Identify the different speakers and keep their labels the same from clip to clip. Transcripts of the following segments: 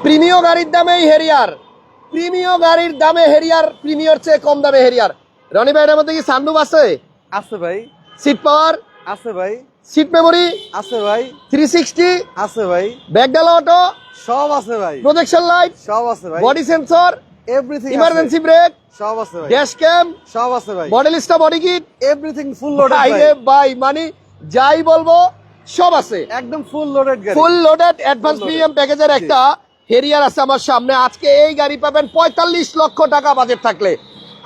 Speaker 1: প্রিমিয় গাড়ির দামে হেরিয়ার, প্রিমিয় গাড়ির দামে হেরিয়ার, প্রিমিয়র চেয়ে কম দামে হেরিয়ার। রনি ভাই, এর মধ্যে কি সানরুফ আছে?
Speaker 2: আছে ভাই।
Speaker 1: সিট পাওয়ার
Speaker 2: আছে ভাই।
Speaker 1: সিট মেমোরি
Speaker 2: আছে ভাই।
Speaker 1: 360
Speaker 2: আছে ভাই।
Speaker 1: ব্যাকডালা অটো
Speaker 2: সব আছে ভাই।
Speaker 1: প্রজেকশন লাইট
Speaker 2: সব আছে ভাই।
Speaker 1: বডি সেন্সর
Speaker 2: এভরিথিং আছে।
Speaker 1: ইমার্জেন্সি ব্রেক
Speaker 2: সব আছে ভাই।
Speaker 1: ড্যাশ ক্যাম
Speaker 2: সব আছে ভাই।
Speaker 1: Modellista body kit
Speaker 2: everything full loaded
Speaker 1: ভাই
Speaker 2: ভাই।
Speaker 1: রে ভাই, মানে যাই বলবো সব আছে,
Speaker 2: একদম ফুল লোডেড গাড়ি।
Speaker 1: ফুল লোডেড অ্যাডভান্স প্রিমিয়াম প্যাকেজের একটা হেরিয়ার আছে আমার সামনে। আজকে এই গাড়ি পাবেন 45 লক্ষ টাকা বাজেট থাকলে।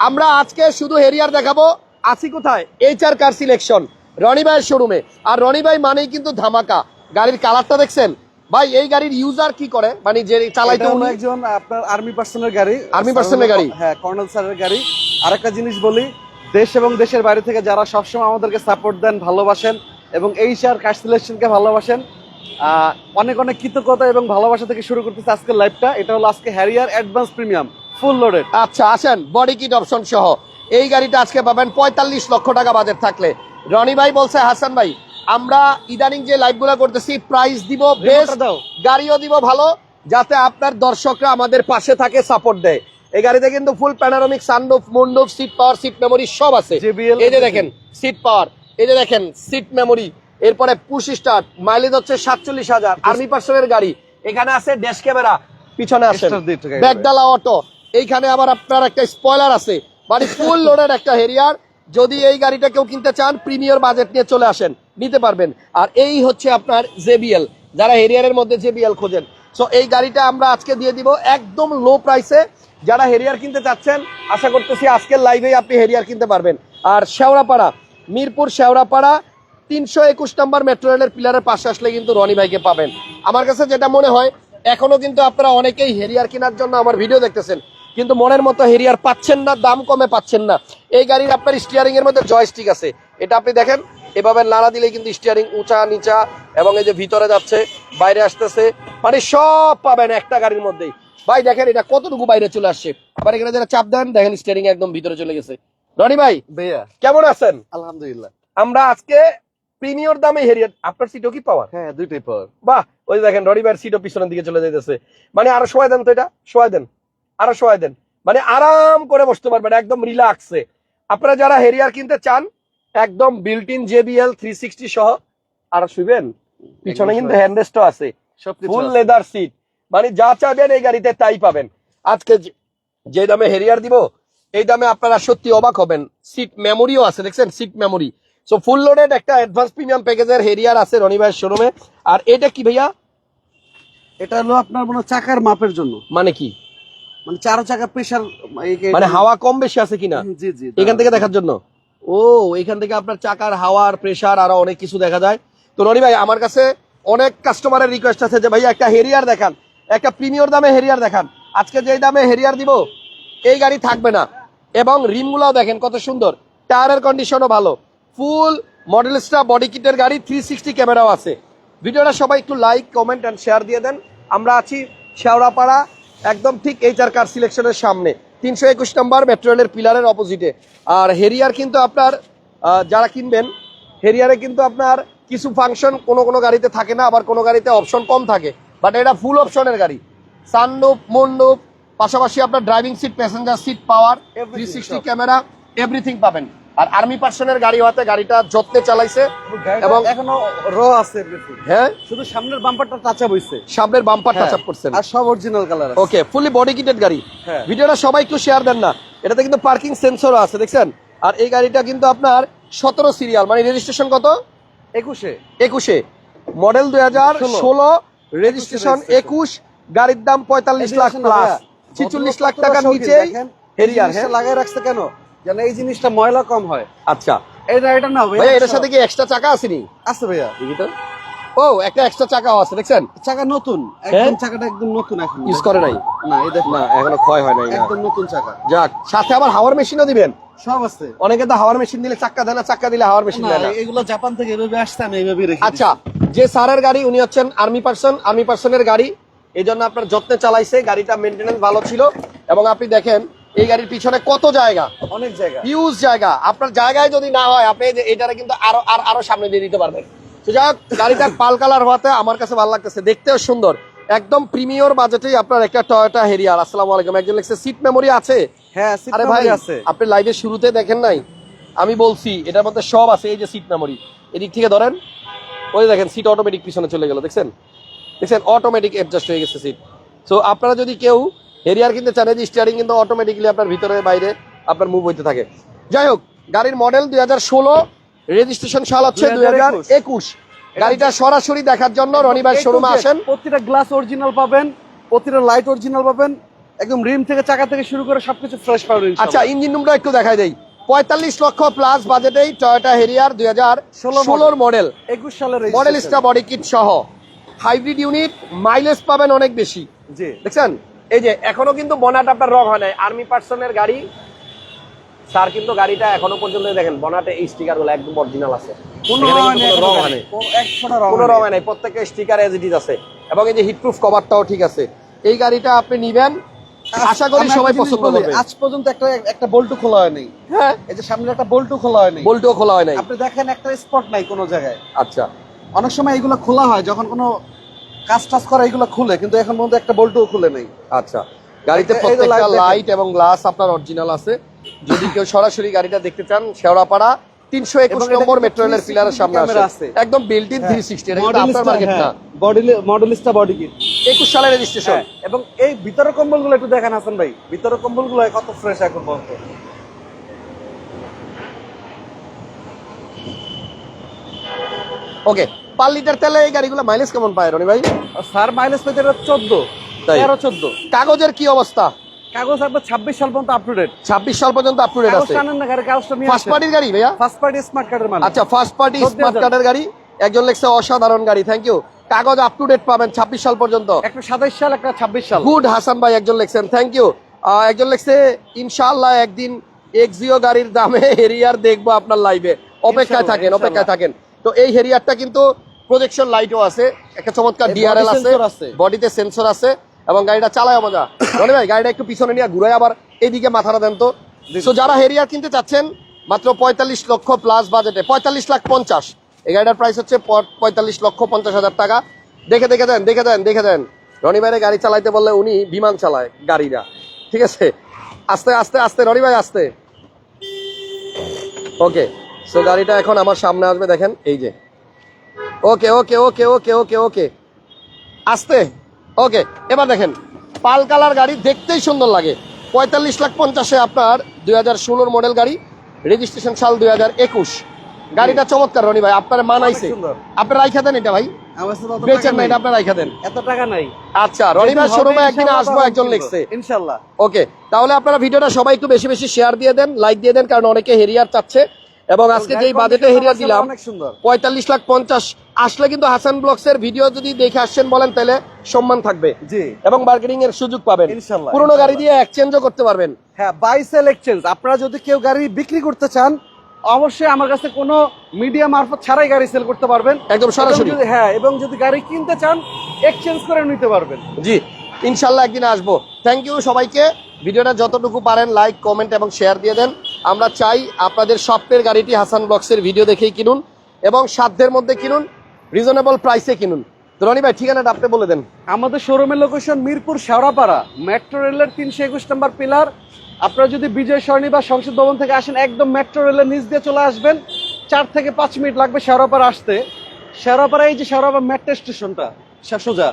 Speaker 1: আমরা আজকে শুধু হেরিয়ার দেখাবো। আছি কোথায়? এইচআর কার সিলেকশন, রনি ভাইয়ের শোরুমে। আর রনি ভাই মানেই কিন্তু ধামাকা। গাড়ির কালারটা দেখছেন ভাই? এই গাড়ির ইউজার কি করে, মানে যে চালাইতে
Speaker 2: এটা হলো একজন আপনার আর্মি পার্সনের গাড়ি।
Speaker 1: আর্মি পার্সনের গাড়ি?
Speaker 2: হ্যাঁ, কর্নেল স্যারের গাড়ি। আরেকটা জিনিস বলি, দেশ এবং দেশের বাইরে থেকে যারা সবসময় আমাদেরকে সাপোর্ট দেন, ভালোবাসেন এবং এইচআর কার সিলেকশনকে ভালোবাসেন, অনেক অনেক কৃতজ্ঞতা এবং ভালোবাসা থেকে শুরু করতেছে আজকের লাইভটা। এটা হলো আজকে Harrier advance premium full loaded.
Speaker 1: আচ্ছা আসেন, বডি কিট অপশন সহ এই গাড়িটা আজকে পাবেন 45 লক্ষ টাকা বাজেট থাকলে। রনি ভাই বলছে, হাসান ভাই আমরা ইদানিং যে লাইভগুলো করতেছি প্রাইস দিব বেস্ট, গাড়িও দিব ভালো, যাতে আপনার দর্শকরা আমাদের পাশে থাকে, সাপোর্ট দেয়। এই গাড়িতে কিন্তু full panoramic sunroof, moonroof, seat power, seat memory সব আছে। এই যে দেখেন সিট পাওয়ার, এই যে দেখেন সিট মেমোরি, এরপরে পুশ স্টার্ট, মাইলেজ হচ্ছে 47,000, আর্মি পার্সনের গাড়ি। এখানে আছে ড্যাশ ক্যামেরা, পিছনে আছে ব্যাকডালা অটো, এইখানে আবার আপনার একটা স্পয়লার আছে, মানে ফুল লোডেড একটা হেরিয়ার। যদি এই গাড়িটা কেউ কিনতে চান প্রিমিয়ার বাজেট নিয়ে চলে আসেন, নিতে পারবেন। আর এই হচ্ছে আপনার জেবিএল, যারা হেরিয়ারের মধ্যে জেবিএল খোঁজেন, সো এই গাড়িটা আমরা আজকে দিয়ে দিব একদম লো প্রাইসে। যারা হেরিয়ার কিনতে চাচ্ছেন আশা করতেছি আজকের লাইভেই আপনি হেরিয়ার কিনতে পারবেন। আর শেওড়াপাড়া, মিরপুর শেওড়াপাড়া 321 নম্বর মেট্রো রেলের পিলারের পাশে আসলে কিন্তু রনি ভাইকে পাবেন। আমার কাছে যেটা মনে হয়, এখনো কিন্তু আপনারা অনেকেই হেরিয়ার কেনার জন্য আমার ভিডিও দেখতেছেন, কিন্তু মনের মতো হেরিয়ার পাচ্ছেন না, দাম কমে পাচ্ছেন না। এই গাড়ির আপনার স্টিয়ারিং এর মধ্যে জয়স্টিক আছে, এটা আপনি দেখেন এভাবে নাড়া দিলেই কিন্তু স্টিয়ারিং উঁচা নিচা এবং এই যে ভিতরে যাচ্ছে বাইরে আসতেছে, মানে সব পাবেন একটা গাড়ির মধ্যেই। ভাই দেখেন এটা কতটুকু বাইরে চলে আসছে, আবার এখানে যারা চাপ দেন দেখেন স্টিয়ারিং একদম ভিতরে চলে গেছে। রনি ভাই
Speaker 2: ভাইয়া
Speaker 1: কেমন আছেন?
Speaker 2: আলহামদুলিল্লাহ।
Speaker 1: আমরা আজকে প্রিমিয়র দামে হেরিয়ার। আপনার সিটও কি পাওয়ার?
Speaker 2: হ্যাঁ, দুইটাই পাওয়ার।
Speaker 1: বাহ, ওই দেখেন রনি ভাইয়ের সিটও পিছনের দিকে চলে যাইতেছে, মানে আরো শোয়া দেন তো, এটা শোয়া দেন, আরো শোয়া দেন, মানে আরাম করে বসতে পারবেন একদম রিল্যাক্সে। আপনারা যারা হেরিয়ার কিনতে চান একদম বিল্ট ইন জেবিএল 360 সহ আর শুবেন, পিছনে কিন্তু হ্যান্ডরেস্টও আছে, ফুল লেদার সিট, মানে যা চাইবেন এই গাড়িতে তাই পাবেন। আজকে যে দামে হেরিয়ার দিব এই দামে আপনারা সত্যি অবাক হবেন। সিট মেমোরিও আছে, দেখছেন seat memory. So full loaded একটা অ্যাডভান্স প্রিমিয়াম প্যাকেজের হেরিয়ার আছে রনি ভাইয়ের শোরুমে। আর এটা কি ভাইয়া?
Speaker 2: এটা হলো আপনার মনে চাকার মাপের জন্য।
Speaker 1: মানে কি?
Speaker 2: মানে চার চাকা প্রেসার,
Speaker 1: মানে হাওয়া কম বেশি আছে কিনা
Speaker 2: জি জি
Speaker 1: এখান থেকে দেখার জন্য। ও, এখান থেকে আপনার চাকার হাওয়ার প্রেসার আরো অনেক কিছু দেখা যায়। তো রনি ভাই আমার কাছে অনেক কাস্টমারের রিকোয়েস্ট আছে যে ভাইয়া একটা হেরিয়ার দেখান, একটা প্রিমিয়র দামে হেরিয়ার দেখান। আজকে যে দামে হেরিয়ার দিব এই গাড়ি থাকবে না। এবং রিমগুলাও দেখেন কত সুন্দর, টায়ারের কন্ডিশনও ভালো, ফুল মডেলিস্টা বডি কিটের গাড়ি, 360 ক্যামেরাও আছে। ভিডিওটা সবাই একটু লাইক কমেন্ট অ্যান্ড শেয়ার দিয়ে দেন। আমরা আছি শেওড়াপাড়া, একদম ঠিক এইচআর কার সিলেকশনের সামনে, 321 নম্বর মেট্রো রেলের পিলারের অপোজিটে। আর হেরিয়ার কিন্তু আপনার যারা কিনবেন, হেরিয়ারে কিন্তু আপনার কিছু ফাংশন কোনো কোনো গাড়িতে থাকে না, আবার কোনো গাড়িতে অপশন কম থাকে, বাট এটা ফুল অপশনের গাড়ি। সানরুফ, মুনরুফ, পাশাপাশি আপনার driving seat, passenger seat power, 360 camera, everything পাবেন। আর আর্মি পার্সনের গাড়ি হতে গাড়িটা যত্নে চালাইছে এবং
Speaker 2: এখনো র আছে।
Speaker 1: হ্যাঁ,
Speaker 2: শুধু সামনের বাম্পারটা টাচ আপ হইছে,
Speaker 1: সামনের বাম্পার টাচ আপ করছেন,
Speaker 2: আর সব অরিজিনাল কালার।
Speaker 1: ওকে, ফুলি বডি কিটেড গাড়ি।
Speaker 2: হ্যাঁ,
Speaker 1: ভিডিওটা সবাই একটু শেয়ার দেন না। এটাতে কিন্তু পার্কিং সেন্সরও আছে, দেখছেন। আর এই গাড়িটা কিন্তু আপনার 17 সিরিয়াল, মানে রেজিস্ট্রেশন কত? 21 মডেল 2016, রেজিস্ট্রেশন 21, গাড়ির দাম 45 লাখ প্লাস, 46 লাখ টাকার নিচে হেরিয়ার। হ্যাঁ,
Speaker 2: লাগাই রাখছে কেন? যেন এই জিনিসটা ময়লা কম হয়।
Speaker 1: আচ্ছা,
Speaker 2: এটা না
Speaker 1: ভাইয়া এটার সাথে কি এক্সট্রা চাকা আসেনি?
Speaker 2: আছে ভাইয়া,
Speaker 1: দেখি তো। ও, একটা এক্সট্রা চাকাও আছে, দেখছেন।
Speaker 2: চাকা নতুন, একদম চাকাটা একদম নতুন, এখন
Speaker 1: ইউজ করে নাই
Speaker 2: না, এই দেখুন
Speaker 1: না, এখনো ক্ষয় হয় নাই,
Speaker 2: একদম নতুন চাকা।
Speaker 1: যাক, সাথে আবার হাওয়ার মেশিনও দিবেন।
Speaker 2: সব আছে।
Speaker 1: অনেকে তো হাওয়ার মেশিন দিলে চাক্কা দেয় না, চাক্কা দিলে হাওয়ার মেশিন দেয় না।
Speaker 2: এগুলো জাপান থেকে এভাবে আসছে, আমি এইভাবে রেখে।
Speaker 1: আচ্ছা, যে স্যারের গাড়ি উনি হচ্ছেন আর্মি পার্সন, আর্মি পার্সনের গাড়ি, এই জন্য আপনার যত্নে চালাইছে, গাড়িটা মেনটেনেন্স ভালো ছিল। এবং আপনি দেখেন এই গাড়ির পিছনে কত জায়গা,
Speaker 2: অনেক জায়গা,
Speaker 1: হিউজ জায়গা। আপনার জায়গায় যদি না হয় আপনি এটারে কিন্তু আরো সামনে দিয়ে দিতে পারবেন। তো যাই হোক, গাড়িটার পাল কালার হওয়াতে আমার কাছে ভালো লাগতেছে, দেখতেও সুন্দর। একদম প্রিমিয়ার বাজেটেই আপনার একটা টয়োটা হেরিয়ার। আসসালামু আলাইকুম। একজন লিখছে সিট মেমোরি আছে।
Speaker 2: হ্যাঁ সিট
Speaker 1: আরে ভাই
Speaker 2: মেমোরি আছে।
Speaker 1: আপনি লাইভের শুরুতে দেখেন নাই, আমি বলছি এটার মধ্যে সব আছে। এই যে সিট মেমোরি, এদিক থেকে ধরেন, ওই দেখেন সিট অটোমেটিক পিছনে চলে গেল, দেখছেন দেখছেন অটোমেটিক অ্যাডজাস্ট হয়ে গেছে সিট। সো আপনারা যদি কেউ হেরিয়ার কিনতে চান, যে স্টিয়ারিং কিন্তু অটোমেটিকলি আপনার ভিতরে বাইরে আপনার মুভ হইতে থাকে। যাই হোক, গাড়ির মডেল 2016, রেজিস্ট্রেশন সাল হচ্ছে 2021। গাড়িটা সরাসরি দেখার জন্য রনি ভাই শোরুমে আসেন।
Speaker 2: প্রতিটা গ্লাস অরিজিনাল পাবেন, প্রতিটা লাইট অরিজিনাল পাবেন, একদম রিম থেকে চাকা থেকে শুরু করে সবকিছু ফ্রেশ পাবেন।
Speaker 1: আচ্ছা, ইঞ্জিন রুমটা একটু দেখাই দেই। 45 লক্ষ প্লাস বাজেটেই টয়োটা হেরিয়ার 2016 মডেল,
Speaker 2: 21 সালের
Speaker 1: মডেলিস্টা বডি কিট সহ, হাইব্রিড ইউনিট, মাইলেজ পাবেন অনেক বেশি।
Speaker 2: জি
Speaker 1: দেখছেন এই যে এখনো কিন্তু বনাট আপনার রং হয় নাই, আর্মি পার্সনের গাড়ি স্যার, কিন্তু গাড়িটা এখনো পর্যন্ত দেখেন বনাটে এই স্টিকার গুলো একদম অরিজিনাল আছে,
Speaker 2: কোনো
Speaker 1: রং হয় নাই, কোনো রং হয় নাই, প্রত্যেকটা স্টিকার এজ ইট ইজ আছে। এবং এই যে হিটপ্রুফ কভারটাও ঠিক আছে। এই গাড়িটা আপনি নিবেন, আশা করি সবাই পছন্দ করবে।
Speaker 2: আজ পর্যন্ত একটা বল্টু খোলা হয়নি।
Speaker 1: হ্যাঁ,
Speaker 2: এই যে সামনে একটা বল্টু খোলা হয়নি,
Speaker 1: বল্টুও খোলা হয় নাই।
Speaker 2: আপনি দেখেন একটা স্পট নাই কোনো জায়গায়।
Speaker 1: আচ্ছা,
Speaker 2: অনেক সময় এগুলো খোলা হয় যখন কোনো কাজ টাজ করে, এগুলো খুলে, কিন্তু এখন পর্যন্ত একটা বল্টুও খুলে নেই।
Speaker 1: আচ্ছা, গাড়িতে
Speaker 2: এই যে
Speaker 1: প্রত্যেকটা
Speaker 2: light দেখেন।
Speaker 1: লাইট এবং গ্লাস আপনার অরিজিনাল আছে। যদি কেউ সরাসরি গাড়িটা দেখতে চান, শেওড়াপাড়া 321
Speaker 2: এবং এটা
Speaker 1: নম্বর
Speaker 2: কিন্তু
Speaker 1: মেট্রো রেলের পিলারের সামনে
Speaker 2: ক্যামেরা
Speaker 1: আছে,
Speaker 2: আছে।
Speaker 1: একদম বিল্ট ইন 360। এটা কিন্তু আপনার মার্কেট না,
Speaker 2: মডেলিস্টা বডি কিট
Speaker 1: 21 সালের রেজিস্ট্রেশন।
Speaker 2: এবং এই ভিতরের কম্বলগুলো একটু দেখেন হাসান ভাই, ভিতরের কম্বলগুলো কত ফ্রেশ এখন পর্যন্ত।
Speaker 1: ওকে, 5 লিটার তেলে এই গাড়িগুলো মাইলেজ কেমন পায় রনি ভাই?
Speaker 2: স্যার মাইলেজ পেতে 14,
Speaker 1: তাই?
Speaker 2: 13-14।
Speaker 1: কাগজের কি অবস্থা?
Speaker 2: কাগজ আপনার 26 সাল পর্যন্ত আপ টু ডেট।
Speaker 1: 26 সাল পর্যন্ত আপ টু ডেট আছে।
Speaker 2: টানেন না গাড়ি, কাগজটা নিয়ে
Speaker 1: ফার্স্ট পার্টির গাড়ি ভাইয়া?
Speaker 2: ফার্স্ট পার্টি স্মার্ট কার্ডের মাল।
Speaker 1: আচ্ছা, ফার্স্ট পার্টি স্মার্ট কার্ডের গাড়ি। একজন লেখছে অসাধারণ গাড়ি, থ্যাংক ইউ। কাগজ আপ টু ডেট পাবেন 26 সাল পর্যন্ত।
Speaker 2: একটা 27 সাল, একটা 26 সাল।
Speaker 1: গুড হাসান ভাই একজন লেখছেন, থ্যাংক ইউ। একজন লেখছে ইনশাআল্লাহ একদিন এক্সিও গাড়ির দামে হেরিয়ার দেখবো আপনার লাইভে, অপেক্ষায় থাকেন,
Speaker 2: ইনশাআল্লাহ।
Speaker 1: অপেক্ষায় থাকেন। তো এই হেরিয়ারটা কিন্তু প্রজেকশন লাইটও আছে, একটা চমৎকার ডিআরএল আছে, বডিতে সেন্সর আছে, এবং গাড়িটা চালায় মজা। রনি ভাই গাড়িটা একটু পিছনে নিয়ে ঘুরে আবার এইদিকে মাথাটা দেন তো। তো যারা হেরিয়ার কিনতে চাচ্ছেন, মাত্র 45 লক্ষ প্লাস বাজেটে, 45,50,000 এই গাড়িটার প্রাইস হচ্ছে 45,50,000 টাকা। দেখে দেন, দেখে দেন। রনি ভাইয়ের গাড়ি চালাইতে বললে উনি বিমান চালায় গাড়িটা, ঠিক আছে? আস্তে আস্তে আস্তে রনি ভাই, আস্তে। ওকে, সো গাড়িটা এখন আমার সামনে আসবে, দেখেন এই যে। ওকে ওকে ওকে ওকে ওকে ওকে, আস্তে। ওকে, এবার দেখেন পাল কালার গাড়ি, দেখতেই সুন্দর লাগে। 45,50,000-এ আপনার 2016 মডেল গাড়ি, রেজিস্ট্রেশন সাল 2021। গাড়িটা চমৎকার রনি ভাই, আপনার মানাইছে। আপনার রাইখা দেন এটা ভাই, বেচেন না, এটা আপনার রাইখা দেন।
Speaker 2: এত টাকা নাই।
Speaker 1: আচ্ছা, রনি ভাই শোরুমে একদিন আসবো, একজন লিখছে
Speaker 2: ইনশাআল্লাহ।
Speaker 1: ওকে, তাহলে আপনারা ভিডিওটা সবাই একটু বেশি বেশি শেয়ার দিয়ে দেন, লাইক দিয়ে দেন, কারণ অনেকে হেরিয়ার চাচ্ছে। এবং আজকে যেই বাজেটে হেরিয়ার দিলাম
Speaker 2: অনেক সুন্দর,
Speaker 1: 45,50,000, আসলে কিন্তু হাসান ব্লগস এর ভিডিও যদি দেখে আসছেন বলেন, তাহলে সম্মান থাকবে
Speaker 2: জি,
Speaker 1: এবং বার্গেনিং এর সুযোগ পাবেন।
Speaker 2: ইনশাআল্লাহ।
Speaker 1: পুরোনো গাড়ি দিয়ে এক্সচেঞ্জও করতে পারবেন।
Speaker 2: হ্যাঁ, বাই সেল এক্সচেঞ্জ। আপনারা যদি কেউ গাড়ি বিক্রি করতে চান, অবশ্যই আমার কাছে কোনো মিডিয়া মারফত ছাড়াই গাড়ি সেল করতে পারবেন,
Speaker 1: একদম সরাসরি।
Speaker 2: হ্যাঁ, এবং যদি গাড়ি কিনতে চান, এক্সচেঞ্জ করে নিতে পারবেন।
Speaker 1: জি, ইনশাল্লাহ একদিন আসবো। থ্যাংক ইউ সবাইকে। ভিডিওটা যতটুকু পারেন লাইক, কমেন্ট এবং শেয়ার দিয়ে দেন। আমরা চাই আপনাদের স্বপ্নের গাড়িটি হাসান ব্লগসের ভিডিও দেখেই কিনুন, এবং সাধ্যের মধ্যে কিনুন, রিজনেবল প্রাইসে কিনুন। তো রনি ভাই ঠিকানাটা আপনি বলে দেন।
Speaker 2: আমাদের শোরুমের লোকেশন মিরপুর শেওড়াপাড়া, মেট্রো রেলের 321 নম্বর পিলার। আপনারা যদি বিজয় সরণি বা সংসদ ভবন থেকে আসেন, একদম মেট্রো রেলের নিচ দিয়ে চলে আসবেন। 4 থেকে 5 মিনিট লাগবে শেওড়াপাড়া আসতে। শেওড়াপাড়া, এই যে শেওড়াপাড়া মেট্রো স্টেশনটা সোজা।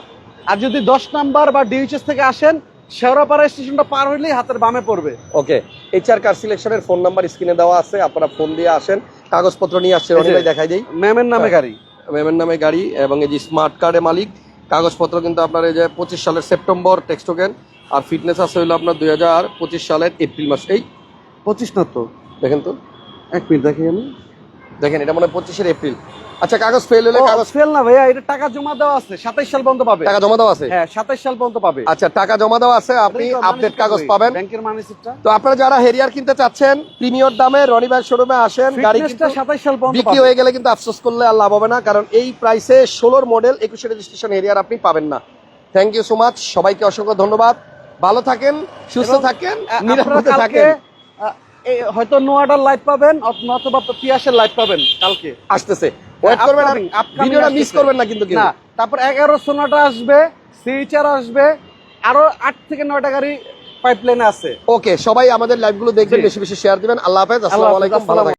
Speaker 2: আর যদি 10 নাম্বার বা ডিএইচএস থেকে আসেন, শেওড়াপাড়া স্টেশনটা পার হইলেই হাতের বামে পড়বে।
Speaker 1: ওকে, এইচআর কার সিলেকশনের ফোন নাম্বার স্ক্রিনে দেওয়া আছে, আপনারা ফোন দিয়ে আসেন। কাগজপত্র নিয়ে আসছে রনি ভাই, দেখাই দেই।
Speaker 2: ম্যামের নামে গাড়ি,
Speaker 1: ম্যামের নামে গাড়ি, এবং এই যে স্মার্ট কার্ডের মালিক। কাগজপত্র কিন্তু আপনার এই যে 25 সালের সেপ্টেম্বর টেক্সট টোকেন, আর ফিটনেস আছে হইলো আপনার 2025 সালের এপ্রিল মাস। এই
Speaker 2: 25 না তো,
Speaker 1: দেখেন তো,
Speaker 2: 1 মিনিট দেখি আমি।
Speaker 1: দেখেন এটা মনে হয় 25 এপ্রিল। আচ্ছা, কাগজ ফেল হলে কাগজ
Speaker 2: ফেল না ভাইয়া, এটা টাকা জমা দেওয়া আছে, 27 সাল পর্যন্ত পাবে।
Speaker 1: টাকা জমা দেওয়া আছে?
Speaker 2: হ্যাঁ, 27 সাল পর্যন্ত পাবে।
Speaker 1: আচ্ছা, টাকা জমা দেওয়া আছে, আপনি আপডেট কাগজ পাবেন।
Speaker 2: ব্যাংকের মানি সিটটা।
Speaker 1: তো আপনারা যারা হেরিয়ার কিনতে চাচ্ছেন প্রিমিয়ার দামে, রনি ভাই শোরুমে আসেন। গাড়ি কিন্তু
Speaker 2: 27 সাল পর্যন্ত
Speaker 1: বিক্রি হয়ে গেলে কিন্তু আফসোস করলে আর লাভ হবে না, কারণ এই প্রাইসে 16 মডেল 21 রেজিস্ট্রেশন হেরিয়ার আপনি পাবেন না। থ্যাংক ইউ সো মাচ, সবাইকে অসংখ্য ধন্যবাদ। ভালো থাকেন, সুস্থ থাকেন, নিরাপদে থাকেন।
Speaker 2: হয়তো নোয়াটার লাইভ পাবেন, অথবা পিয়াসের লাইভ পাবেন কালকে
Speaker 1: আসতেছে, ওয়েট করবেন, ভিডিওটা মিস করবেন না কিন্তু।
Speaker 2: না, তারপর 11 সোনাটা আসবে, সিএইচআর আসবে, আরো 8 থেকে 9টা গাড়ি পাইপলাইনে আছে।
Speaker 1: ওকে, সবাই আমাদের লাইভগুলো দেখবেন,
Speaker 2: জি।
Speaker 1: বেশি বেশি শেয়ার দিবেন। আল্লাহ হাফেজ,
Speaker 2: আল্লাহ
Speaker 1: আসসালামু
Speaker 2: হাফেজ,
Speaker 1: আলাইকুম, ভালো
Speaker 2: আসসালামু
Speaker 1: থাকবেন।